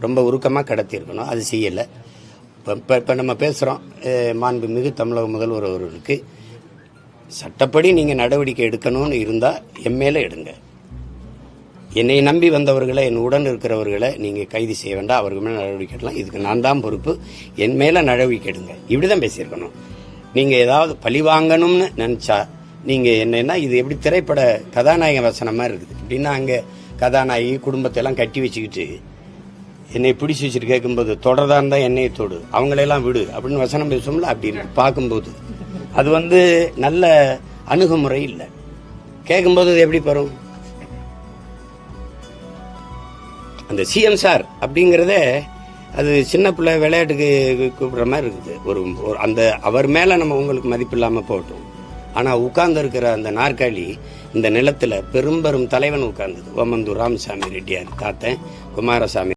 ரொம்ப உருக்கமாக கடத்தியிருக்கணும். அது செய்யலை. இப்போ நம்ம பேசுகிறோம், மாண்புமிகு தமிழக முதல்வர் அவர்களுக்கு சட்டப்படி நீங்கள் நடவடிக்கை எடுக்கணும்னு இருந்தால் என் மேலே எடுங்க. என்னை நம்பி வந்தவர்களை, என் உடன் இருக்கிறவர்களை நீங்கள் கைது செய்ய வேண்டாம், அவர்கள் மேலே நடவடிக்கை எடுக்கலாம். இதுக்கு நான் தான் பொறுப்பு, என் மேலே நடவடிக்கை எடுங்க. இப்படி தான் பேசியிருக்கணும். நீங்கள் ஏதாவது பழி வாங்கணும்னு நினச்சா நீங்கள் என்னன்னா, இது எப்படி திரைப்பட கதாநாயக வசனம் மாதிரி இருக்குது. அப்படின்னா அங்கே கதாநாயகி குடும்பத்தையெல்லாம் கட்டி வச்சுக்கிட்டு என்னை பிடிச்சி வச்சுட்டு கேட்கும்போது தொடர்தான் இருந்தால் என்னையை தொடு, அவங்களெல்லாம் விடு அப்படின்னு வசனம் பேசுவோம்ல. அப்படி இருக்கு பார்க்கும்போது. அது நல்ல அணுகுமுறை இல்லை. கேட்கும்போது அது எப்படி வரும்? அந்த சிஎம் சார் அப்படிங்கிறதே அது சின்ன பிள்ளை விளையாட்டுக்கு கூப்பிடுற மாதிரி இருக்குது. ஒரு அந்த அவர் மேலே நம்ம உங்களுக்கு மதிப்பு இல்லாமல் போட்டோம். ஆனால் உட்கார்ந்து இருக்கிற அந்த நாற்காலி இந்த நிலத்தில் பெரும்பெரும் தலைவன் உட்கார்ந்தது. ஓமந்தூர் ராமசாமி ரெட்டியார் தாத்தன், குமாரசாமி